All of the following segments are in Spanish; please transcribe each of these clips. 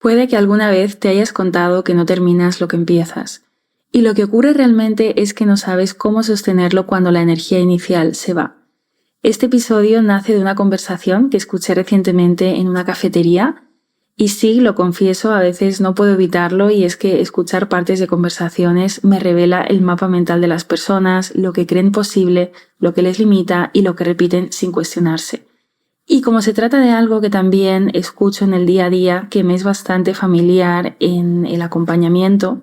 Puede que alguna vez te hayas contado que no terminas lo que empiezas. Y lo que ocurre realmente es que no sabes cómo sostenerlo cuando la energía inicial se va. Este episodio nace de una conversación que escuché recientemente en una cafetería y sí, lo confieso, a veces no puedo evitarlo y es que escuchar partes de conversaciones me revela el mapa mental de las personas, lo que creen posible, lo que les limita y lo que repiten sin cuestionarse. Y como se trata de algo que también escucho en el día a día, que me es bastante familiar en el acompañamiento,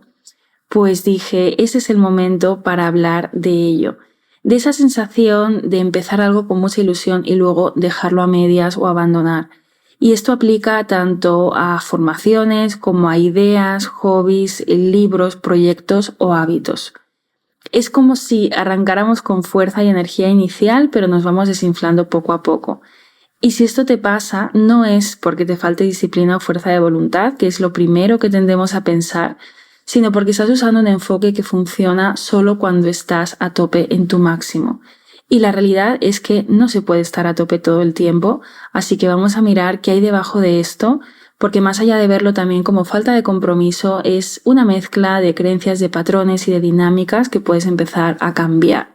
pues dije, ese es el momento para hablar de ello. De esa sensación de empezar algo con mucha ilusión y luego dejarlo a medias o abandonar. Y esto aplica tanto a formaciones como a ideas, hobbies, libros, proyectos o hábitos. Es como si arrancáramos con fuerza y energía inicial, pero nos vamos desinflando poco a poco. Y si esto te pasa, no es porque te falte disciplina o fuerza de voluntad, que es lo primero que tendemos a pensar, sino porque estás usando un enfoque que funciona solo cuando estás a tope en tu máximo. Y la realidad es que no se puede estar a tope todo el tiempo, así que vamos a mirar qué hay debajo de esto, porque más allá de verlo también como falta de compromiso, es una mezcla de creencias, de patrones y de dinámicas que puedes empezar a cambiar.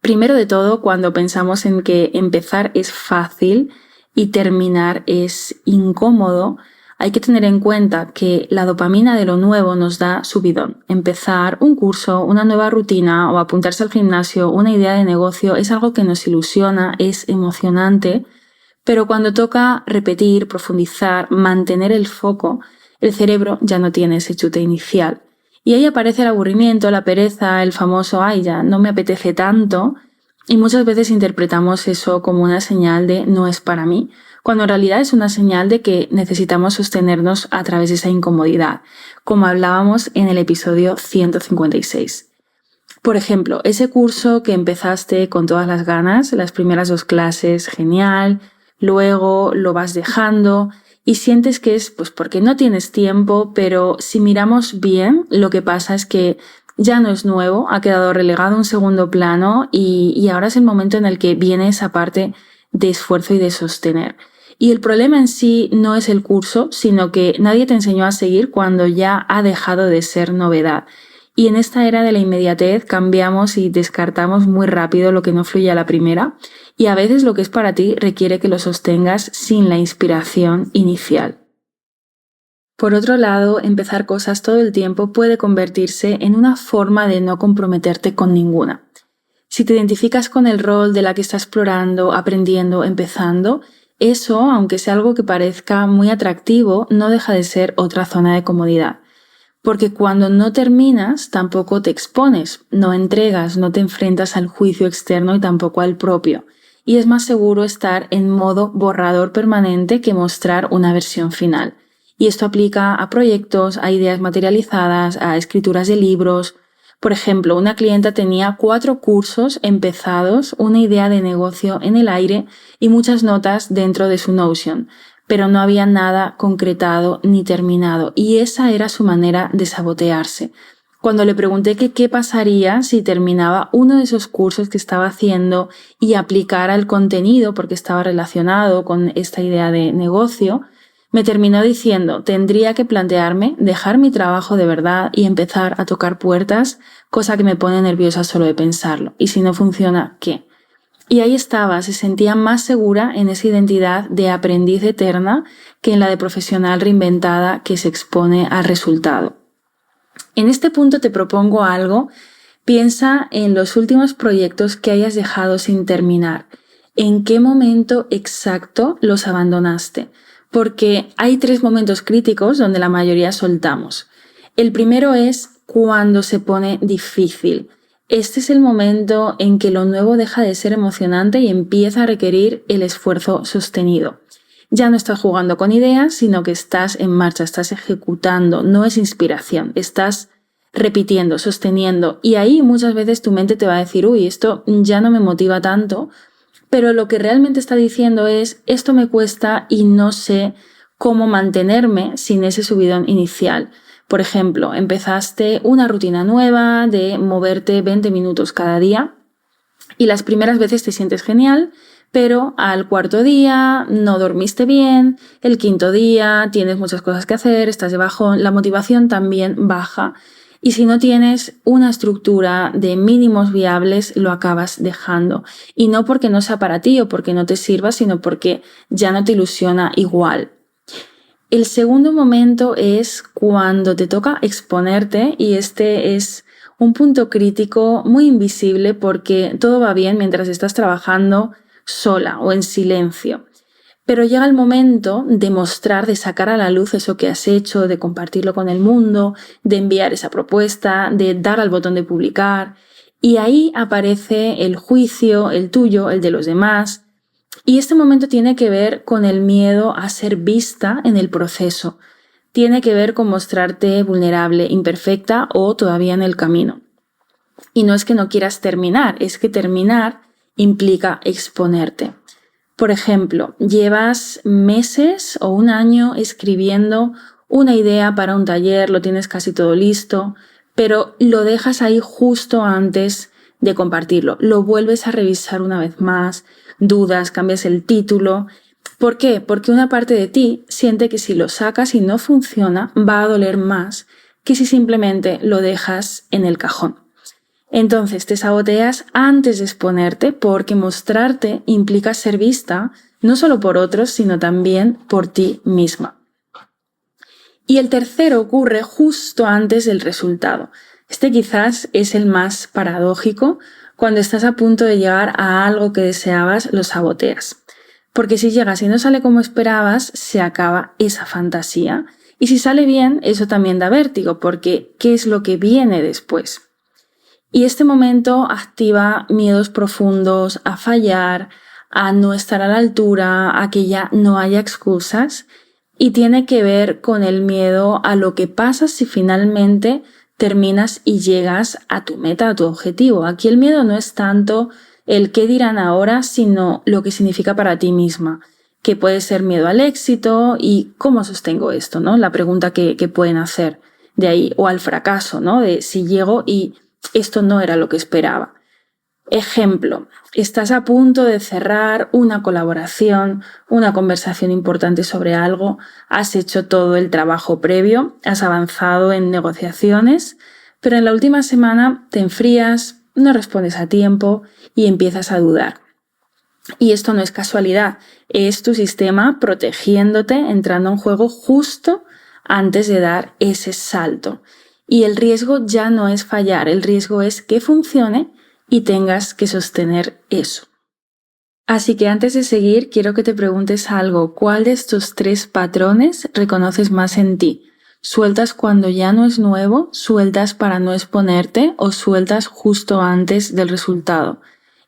Primero de todo, cuando pensamos en que empezar es fácil y terminar es incómodo, hay que tener en cuenta que la dopamina de lo nuevo nos da subidón. Empezar un curso, una nueva rutina o apuntarse al gimnasio, una idea de negocio es algo que nos ilusiona, es emocionante, pero cuando toca repetir, profundizar, mantener el foco, el cerebro ya no tiene ese chute inicial. Y ahí aparece el aburrimiento, la pereza, el famoso "ay, ya no me apetece tanto", y muchas veces interpretamos eso como una señal de "no es para mí", cuando en realidad es una señal de que necesitamos sostenernos a través de esa incomodidad, como hablábamos en el episodio 156. Por ejemplo, ese curso que empezaste con todas las ganas, las primeras 2 clases, genial, luego lo vas dejando y sientes que es pues porque no tienes tiempo, pero si miramos bien, lo que pasa es que ya no es nuevo, ha quedado relegado a un segundo plano y ahora es el momento en el que viene esa parte de esfuerzo y de sostener. Y el problema en sí no es el curso, sino que nadie te enseñó a seguir cuando ya ha dejado de ser novedad. Y en esta era de la inmediatez cambiamos y descartamos muy rápido lo que no fluye a la primera, y a veces lo que es para ti requiere que lo sostengas sin la inspiración inicial. Por otro lado, empezar cosas todo el tiempo puede convertirse en una forma de no comprometerte con ninguna. Si te identificas con el rol de la que está explorando, aprendiendo, empezando, eso, aunque sea algo que parezca muy atractivo, no deja de ser otra zona de comodidad. Porque cuando no terminas, tampoco te expones, no entregas, no te enfrentas al juicio externo y tampoco al propio. Y es más seguro estar en modo borrador permanente que mostrar una versión final. Y esto aplica a proyectos, a ideas materializadas, a escrituras de libros. Por ejemplo, una clienta tenía 4 cursos empezados, una idea de negocio en el aire y muchas notas dentro de su Notion, pero no había nada concretado ni terminado, y esa era su manera de sabotearse. Cuando le pregunté que qué pasaría si terminaba uno de esos cursos que estaba haciendo y aplicara el contenido porque estaba relacionado con esta idea de negocio, me terminó diciendo, tendría que plantearme dejar mi trabajo de verdad y empezar a tocar puertas, cosa que me pone nerviosa solo de pensarlo. Y si no funciona, ¿qué? Y ahí estaba, se sentía más segura en esa identidad de aprendiz eterna que en la de profesional reinventada que se expone al resultado. En este punto te propongo algo. Piensa en los últimos proyectos que hayas dejado sin terminar. ¿En qué momento exacto los abandonaste? Porque hay 3 momentos críticos donde la mayoría soltamos. El primero es cuando se pone difícil. Este es el momento en que lo nuevo deja de ser emocionante y empieza a requerir el esfuerzo sostenido. Ya no estás jugando con ideas, sino que estás en marcha, estás ejecutando, no es inspiración, estás repitiendo, sosteniendo, y ahí muchas veces tu mente te va a decir, uy, esto ya no me motiva tanto, pero lo que realmente está diciendo es, esto me cuesta y no sé cómo mantenerme sin ese subidón inicial. Por ejemplo, empezaste una rutina nueva de moverte 20 minutos cada día y las primeras veces te sientes genial, pero al cuarto día no dormiste bien, el quinto día tienes muchas cosas que hacer, estás de bajón, la motivación también baja. Y si no tienes una estructura de mínimos viables, lo acabas dejando. Y no porque no sea para ti o porque no te sirva, sino porque ya no te ilusiona igual. El segundo momento es cuando te toca exponerte, y este es un punto crítico muy invisible porque todo va bien mientras estás trabajando sola o en silencio. Pero llega el momento de mostrar, de sacar a la luz eso que has hecho, de compartirlo con el mundo, de enviar esa propuesta, de dar al botón de publicar. Y ahí aparece el juicio, el tuyo, el de los demás. Y este momento tiene que ver con el miedo a ser vista en el proceso. Tiene que ver con mostrarte vulnerable, imperfecta o todavía en el camino. Y no es que no quieras terminar, es que terminar implica exponerte. Por ejemplo, llevas meses o un año escribiendo una idea para un taller, lo tienes casi todo listo, pero lo dejas ahí justo antes de compartirlo. Lo vuelves a revisar una vez más, dudas, cambias el título. ¿Por qué? Porque una parte de ti siente que si lo sacas y no funciona, va a doler más que si simplemente lo dejas en el cajón. Entonces te saboteas antes de exponerte porque mostrarte implica ser vista no solo por otros, sino también por ti misma. Y el tercero ocurre justo antes del resultado. Este quizás es el más paradójico. Cuando estás a punto de llegar a algo que deseabas, lo saboteas. Porque si llegas y no sale como esperabas, se acaba esa fantasía. Y si sale bien, eso también da vértigo, porque ¿qué es lo que viene después? Y este momento activa miedos profundos a fallar, a no estar a la altura, a que ya no haya excusas, y tiene que ver con el miedo a lo que pasa si finalmente terminas y llegas a tu meta, a tu objetivo. Aquí el miedo no es tanto el qué dirán ahora, sino lo que significa para ti misma, que puede ser miedo al éxito y cómo sostengo esto, ¿no? La pregunta que pueden hacer de ahí, o al fracaso, ¿no? De si llego y esto no era lo que esperaba. Ejemplo, estás a punto de cerrar una colaboración, una conversación importante sobre algo, has hecho todo el trabajo previo, has avanzado en negociaciones, pero en la última semana te enfrías, no respondes a tiempo y empiezas a dudar. Y esto no es casualidad, es tu sistema protegiéndote, entrando en juego justo antes de dar ese salto. Y el riesgo ya no es fallar, el riesgo es que funcione y tengas que sostener eso. Así que antes de seguir, quiero que te preguntes algo. ¿Cuál de estos 3 patrones reconoces más en ti? ¿Sueltas cuando ya no es nuevo? ¿Sueltas para no exponerte? ¿O sueltas justo antes del resultado?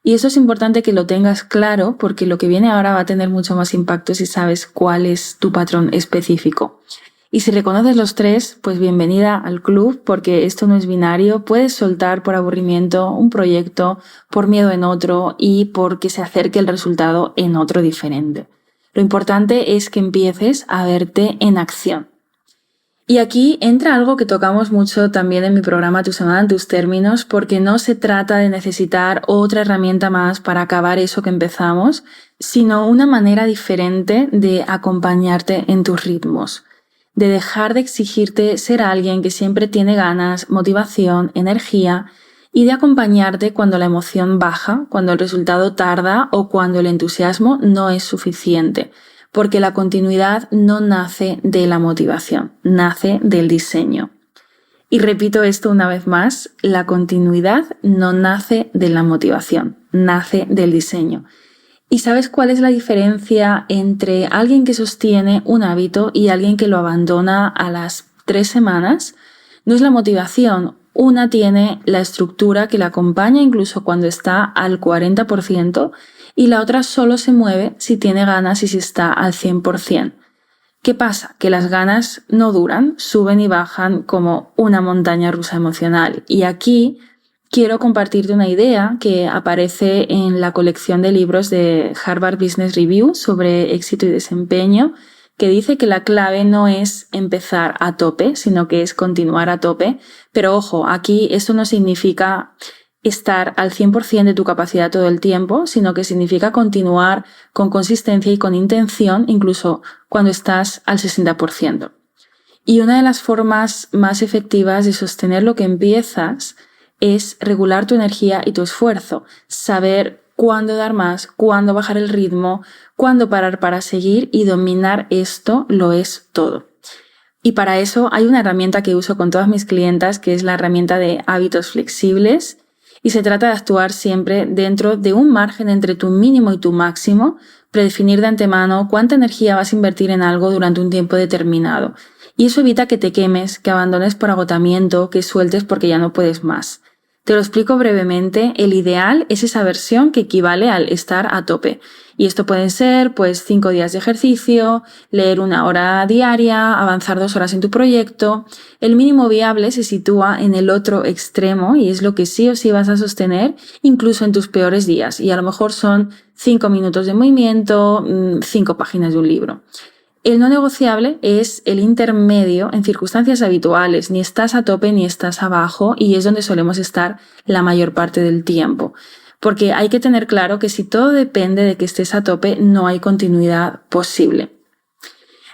Y eso es importante que lo tengas claro porque lo que viene ahora va a tener mucho más impacto si sabes cuál es tu patrón específico. Y si reconoces los 3, pues bienvenida al club, porque esto no es binario. Puedes soltar por aburrimiento un proyecto, por miedo en otro y porque se acerque el resultado en otro diferente. Lo importante es que empieces a verte en acción. Y aquí entra algo que tocamos mucho también en mi programa Tu Semana en tus términos, porque no se trata de necesitar otra herramienta más para acabar eso que empezamos, sino una manera diferente de acompañarte en tus ritmos. De dejar de exigirte ser alguien que siempre tiene ganas, motivación, energía y de acompañarte cuando la emoción baja, cuando el resultado tarda o cuando el entusiasmo no es suficiente, porque la continuidad no nace de la motivación, nace del diseño. Y repito esto una vez más, la continuidad no nace de la motivación, nace del diseño. ¿Y sabes cuál es la diferencia entre alguien que sostiene un hábito y alguien que lo abandona a las 3 semanas? No es la motivación. Una tiene la estructura que la acompaña incluso cuando está al 40% y la otra solo se mueve si tiene ganas y si está al 100%. ¿Qué pasa? Que las ganas no duran, suben y bajan como una montaña rusa emocional. Y aquí quiero compartirte una idea que aparece en la colección de libros de Harvard Business Review sobre éxito y desempeño, que dice que la clave no es empezar a tope, sino que es continuar a tope. Pero ojo, aquí esto no significa estar al 100% de tu capacidad todo el tiempo, sino que significa continuar con consistencia y con intención, incluso cuando estás al 60%. Y una de las formas más efectivas de sostener lo que empiezas es regular tu energía y tu esfuerzo, saber cuándo dar más, cuándo bajar el ritmo, cuándo parar para seguir, y dominar esto lo es todo. Y para eso hay una herramienta que uso con todas mis clientas, que es la herramienta de hábitos flexibles, y se trata de actuar siempre dentro de un margen entre tu mínimo y tu máximo, predefinir de antemano cuánta energía vas a invertir en algo durante un tiempo determinado. Y eso evita que te quemes, que abandones por agotamiento, que sueltes porque ya no puedes más. Te lo explico brevemente. El ideal es esa versión que equivale al estar a tope. Y esto pueden ser 5 días de ejercicio, leer 1 hora diaria, avanzar 2 horas en tu proyecto. El mínimo viable se sitúa en el otro extremo y es lo que sí o sí vas a sostener incluso en tus peores días. Y a lo mejor son 5 minutos de movimiento, 5 páginas de un libro. El no negociable es el intermedio en circunstancias habituales. Ni estás a tope ni estás abajo, y es donde solemos estar la mayor parte del tiempo. Porque hay que tener claro que si todo depende de que estés a tope, no hay continuidad posible.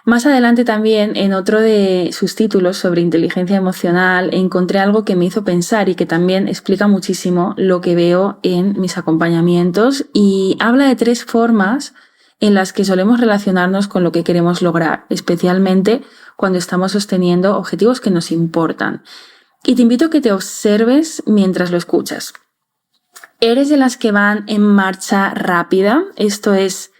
Más adelante también, en otro de sus títulos sobre inteligencia emocional, encontré algo que me hizo pensar y que también explica muchísimo lo que veo en mis acompañamientos, y habla de 3 formas en las que solemos relacionarnos con lo que queremos lograr, especialmente cuando estamos sosteniendo objetivos que nos importan. Y te invito a que te observes mientras lo escuchas. ¿Eres de las que van en marcha rápida? Esto es,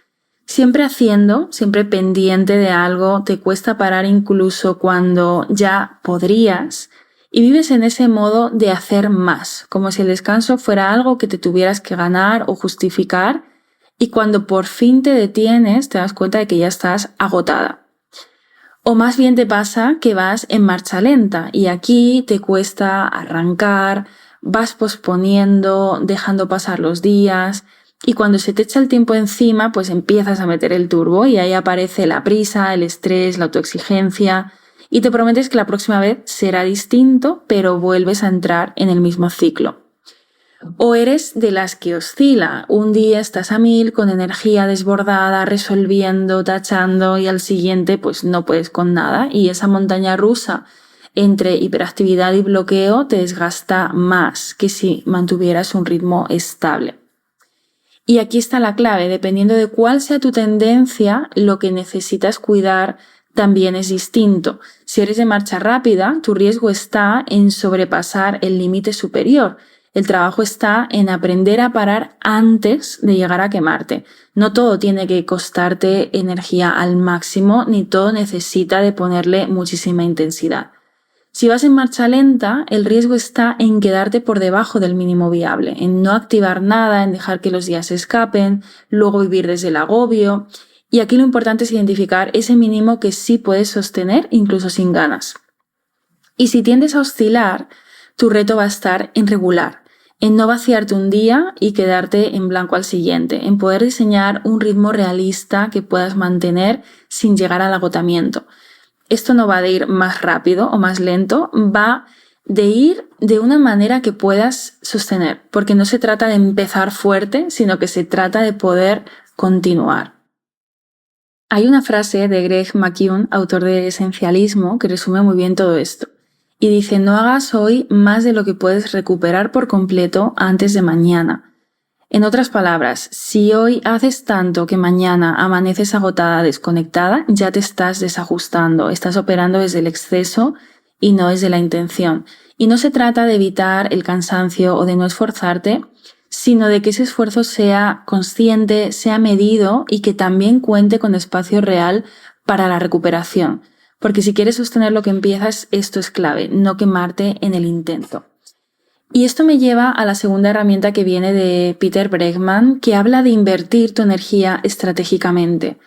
siempre haciendo, siempre pendiente de algo, te cuesta parar incluso cuando ya podrías, y vives en ese modo de hacer más, como si el descanso fuera algo que te tuvieras que ganar o justificar, y cuando por fin te detienes te das cuenta de que ya estás agotada. O más bien te pasa que vas en marcha lenta y aquí te cuesta arrancar, vas posponiendo, dejando pasar los días, y cuando se te echa el tiempo encima, pues empiezas a meter el turbo y ahí aparece la prisa, el estrés, la autoexigencia, y te prometes que la próxima vez será distinto, pero vuelves a entrar en el mismo ciclo. O eres de las que oscila. Un día estás a 1000 con energía desbordada, resolviendo, tachando, y al siguiente pues no puedes con nada, y esa montaña rusa entre hiperactividad y bloqueo te desgasta más que si mantuvieras un ritmo estable. Y aquí está la clave: dependiendo de cuál sea tu tendencia, lo que necesitas cuidar también es distinto. Si eres de marcha rápida, tu riesgo está en sobrepasar el límite superior. El trabajo está en aprender a parar antes de llegar a quemarte. No todo tiene que costarte energía al máximo, ni todo necesita de ponerle muchísima intensidad. Si vas en marcha lenta, el riesgo está en quedarte por debajo del mínimo viable, en no activar nada, en dejar que los días se escapen, luego vivir desde el agobio. Y aquí lo importante es identificar ese mínimo que sí puedes sostener incluso sin ganas. Y si tiendes a oscilar, tu reto va a estar en regular, en no vaciarte un día y quedarte en blanco al siguiente, en poder diseñar un ritmo realista que puedas mantener sin llegar al agotamiento. Esto no va de ir más rápido o más lento, va de ir de una manera que puedas sostener, porque no se trata de empezar fuerte, sino que se trata de poder continuar. Hay una frase de Greg McKeown, autor de Esencialismo, que resume muy bien todo esto. Y dice: no hagas hoy más de lo que puedes recuperar por completo antes de mañana. En otras palabras, si hoy haces tanto que mañana amaneces agotada, desconectada, ya te estás desajustando, estás operando desde el exceso y no desde la intención. Y no se trata de evitar el cansancio o de no esforzarte, sino de que ese esfuerzo sea consciente, sea medido y que también cuente con espacio real para la recuperación. Porque si quieres sostener lo que empiezas, esto es clave, no quemarte en el intento. Y esto me lleva a la segunda herramienta que viene de Peter Bregman, que habla de invertir tu energía estratégicamente.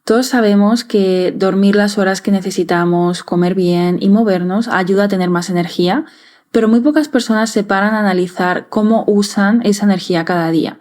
Todos sabemos que dormir las horas que necesitamos, comer bien y movernos ayuda a tener más energía, pero muy pocas personas se paran a analizar cómo usan esa energía cada día.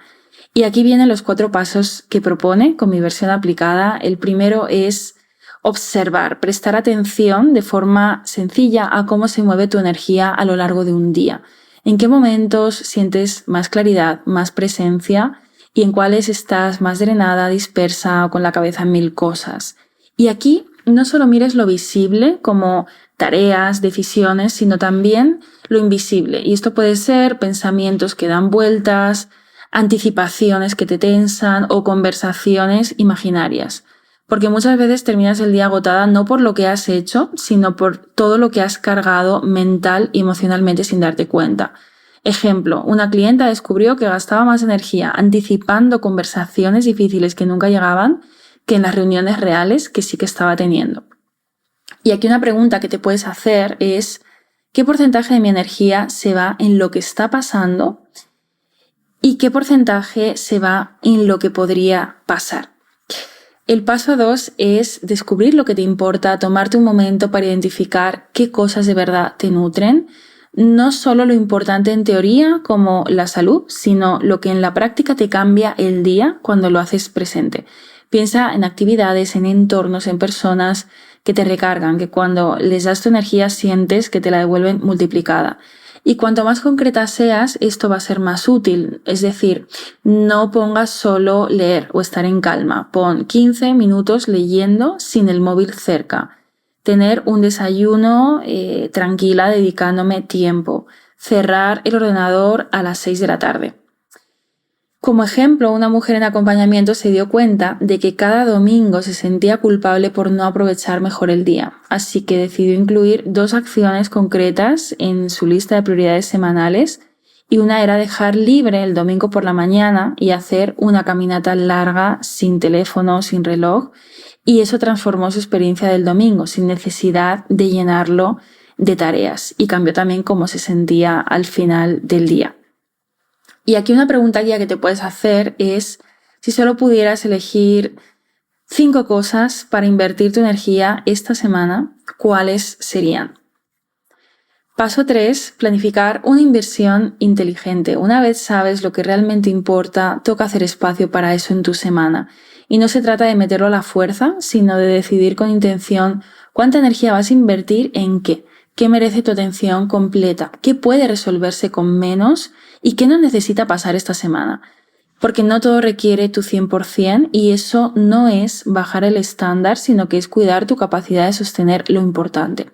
Y aquí vienen los 4 pasos que propone con mi versión aplicada. El primero es observar, prestar atención de forma sencilla a cómo se mueve tu energía a lo largo de un día. ¿En qué momentos sientes más claridad, más presencia y en cuáles estás más drenada, dispersa o con la cabeza en mil cosas? Y aquí no solo mires lo visible como tareas, decisiones, sino también lo invisible. Y esto puede ser pensamientos que dan vueltas, anticipaciones que te tensan o conversaciones imaginarias. Porque muchas veces terminas el día agotada no por lo que has hecho, sino por todo lo que has cargado mental y emocionalmente sin darte cuenta. Ejemplo, una clienta descubrió que gastaba más energía anticipando conversaciones difíciles que nunca llegaban que en las reuniones reales que sí que estaba teniendo. Y aquí una pregunta que te puedes hacer es: ¿qué porcentaje de mi energía se va en lo que está pasando y qué porcentaje se va en lo que podría pasar? El paso 2 es descubrir lo que te importa, tomarte un momento para identificar qué cosas de verdad te nutren. No solo lo importante en teoría como la salud, sino lo que en la práctica te cambia el día cuando lo haces presente. Piensa en actividades, en entornos, en personas que te recargan, que cuando les das tu energía sientes que te la devuelven multiplicada. Y cuanto más concreta seas, esto va a ser más útil. Es decir, no pongas solo leer o estar en calma. Pon 15 minutos leyendo sin el móvil cerca. Tener un desayuno tranquila dedicándome tiempo. Cerrar el ordenador a las 6 de la tarde. Como ejemplo, una mujer en acompañamiento se dio cuenta de que cada domingo se sentía culpable por no aprovechar mejor el día, así que decidió incluir 2 acciones concretas en su lista de prioridades semanales, y una era dejar libre el domingo por la mañana y hacer una caminata larga sin teléfono, sin reloj, y eso transformó su experiencia del domingo sin necesidad de llenarlo de tareas, y cambió también cómo se sentía al final del día. Y aquí una pregunta guía que te puedes hacer es: si solo pudieras elegir 5 cosas para invertir tu energía esta semana, ¿cuáles serían? Paso 3. Planificar una inversión inteligente. Una vez sabes lo que realmente importa, toca hacer espacio para eso en tu semana. Y no se trata de meterlo a la fuerza, sino de decidir con intención cuánta energía vas a invertir en qué. ¿Qué merece tu atención completa? ¿Qué puede resolverse con menos? ¿Y qué no necesita pasar esta semana? Porque no todo requiere tu 100% y eso no es bajar el estándar, sino que es cuidar tu capacidad de sostener lo importante.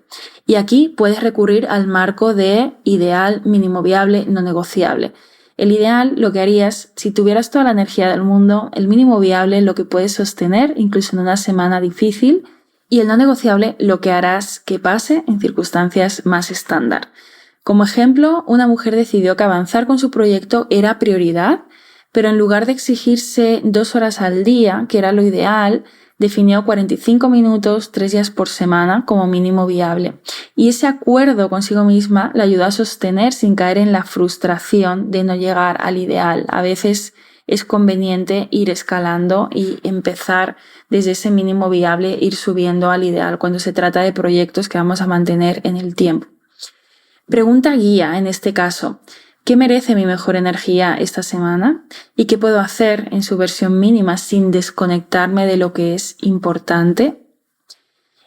Y aquí puedes recurrir al marco de ideal, mínimo viable, no negociable. El ideal, lo que harías si tuvieras toda la energía del mundo; el mínimo viable, lo que puedes sostener incluso en una semana difícil; y el no negociable, lo que harás que pase en circunstancias más estándar. Como ejemplo, una mujer decidió que avanzar con su proyecto era prioridad, pero en lugar de exigirse 2 horas al día, que era lo ideal, definió 45 minutos, 3 días por semana como mínimo viable. Y ese acuerdo consigo misma la ayudó a sostener sin caer en la frustración de no llegar al ideal. A veces es conveniente ir escalando y empezar desde ese mínimo viable, ir subiendo al ideal cuando se trata de proyectos que vamos a mantener en el tiempo. Pregunta guía en este caso: ¿qué merece mi mejor energía esta semana? ¿Y qué puedo hacer en su versión mínima sin desconectarme de lo que es importante?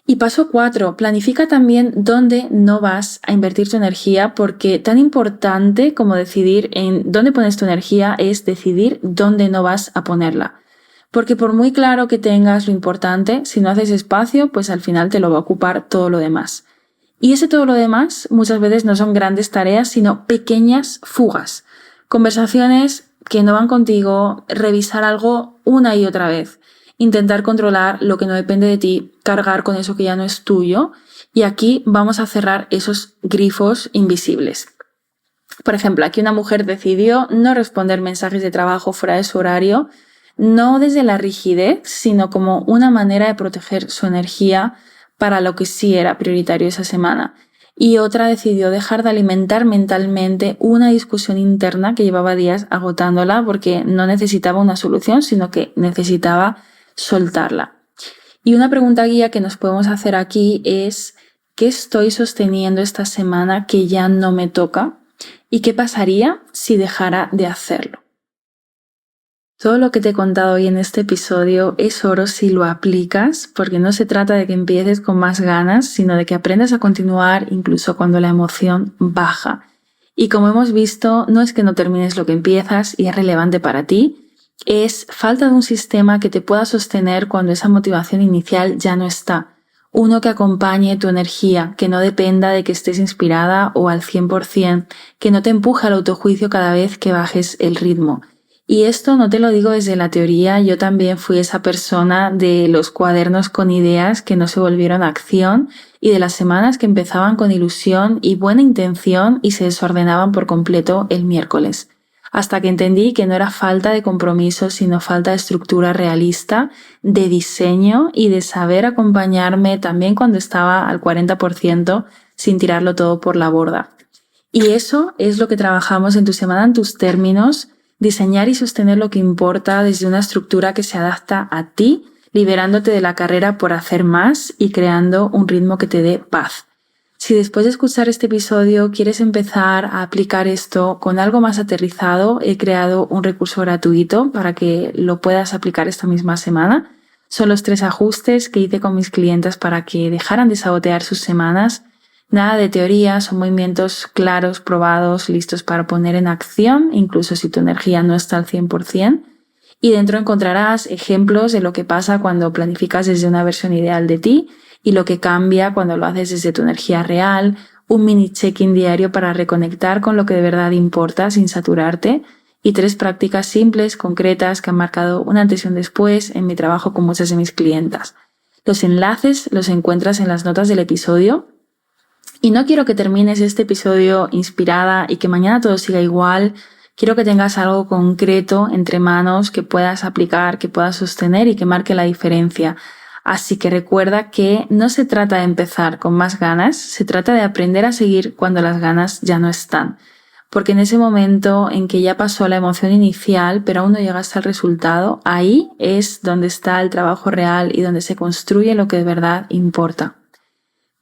Y paso 4, planifica también dónde no vas a invertir tu energía, porque tan importante como decidir en dónde pones tu energía es decidir dónde no vas a ponerla. Porque por muy claro que tengas lo importante, si no haces espacio, pues al final te lo va a ocupar todo lo demás. Y ese todo lo demás muchas veces no son grandes tareas, sino pequeñas fugas. Conversaciones que no van contigo, revisar algo una y otra vez, intentar controlar lo que no depende de ti, cargar con eso que ya no es tuyo. Y aquí vamos a cerrar esos grifos invisibles. Por ejemplo, aquí una mujer decidió no responder mensajes de trabajo fuera de su horario, no desde la rigidez, sino como una manera de proteger su energía para lo que sí era prioritario esa semana. Y otra decidió dejar de alimentar mentalmente una discusión interna que llevaba días agotándola, porque no necesitaba una solución, sino que necesitaba soltarla. Y una pregunta guía que nos podemos hacer aquí es: ¿qué estoy sosteniendo esta semana que ya no me toca? ¿Y qué pasaría si dejara de hacerlo? Todo lo que te he contado hoy en este episodio es oro si lo aplicas, porque no se trata de que empieces con más ganas, sino de que aprendas a continuar incluso cuando la emoción baja. Y como hemos visto, no es que no termines lo que empiezas y es relevante para ti, es falta de un sistema que te pueda sostener cuando esa motivación inicial ya no está. Uno que acompañe tu energía, que no dependa de que estés inspirada o al 100%, que no te empuje al autojuicio cada vez que bajes el ritmo. Y esto no te lo digo desde la teoría, yo también fui esa persona de los cuadernos con ideas que no se volvieron acción y de las semanas que empezaban con ilusión y buena intención y se desordenaban por completo el miércoles. Hasta que entendí que no era falta de compromiso, sino falta de estructura realista, de diseño y de saber acompañarme también cuando estaba al 40% sin tirarlo todo por la borda. Y eso es lo que trabajamos en Tu Semana en Tus Términos, diseñar y sostener lo que importa desde una estructura que se adapta a ti, liberándote de la carrera por hacer más y creando un ritmo que te dé paz. Si después de escuchar este episodio quieres empezar a aplicar esto con algo más aterrizado, he creado un recurso gratuito para que lo puedas aplicar esta misma semana. Son los 3 ajustes que hice con mis clientes para que dejaran de sabotear sus semanas. Nada de teoría, son movimientos claros, probados, listos para poner en acción, incluso si tu energía no está al 100%. Y dentro encontrarás ejemplos de lo que pasa cuando planificas desde una versión ideal de ti y lo que cambia cuando lo haces desde tu energía real, un mini check-in diario para reconectar con lo que de verdad importa sin saturarte y 3 prácticas simples, concretas, que han marcado un antes y un después en mi trabajo con muchas de mis clientas. Los enlaces los encuentras en las notas del episodio. Y no quiero que termines este episodio inspirada y que mañana todo siga igual. Quiero que tengas algo concreto entre manos que puedas aplicar, que puedas sostener y que marque la diferencia. Así que recuerda que no se trata de empezar con más ganas, se trata de aprender a seguir cuando las ganas ya no están. Porque en ese momento en que ya pasó la emoción inicial, pero aún no llegaste al resultado, ahí es donde está el trabajo real y donde se construye lo que de verdad importa.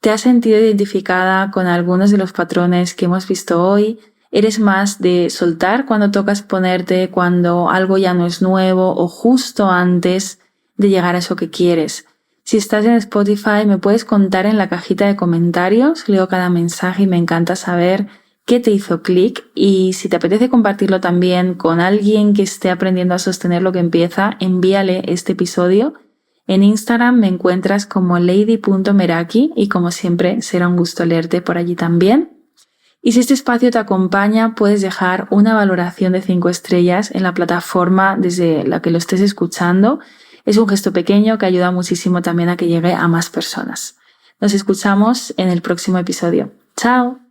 ¿Te has sentido identificada con algunos de los patrones que hemos visto hoy? ¿Eres más de soltar cuando tocas ponerte, cuando algo ya no es nuevo o justo antes de llegar a eso que quieres? Si estás en Spotify, me puedes contar en la cajita de comentarios, leo cada mensaje y me encanta saber qué te hizo clic, y si te apetece compartirlo también con alguien que esté aprendiendo a sostener lo que empieza, envíale este episodio. En Instagram me encuentras como lady.meraki y como siempre será un gusto leerte por allí también. Y si este espacio te acompaña, puedes dejar una valoración de 5 estrellas en la plataforma desde la que lo estés escuchando. Es un gesto pequeño que ayuda muchísimo también a que llegue a más personas. Nos escuchamos en el próximo episodio. ¡Chao!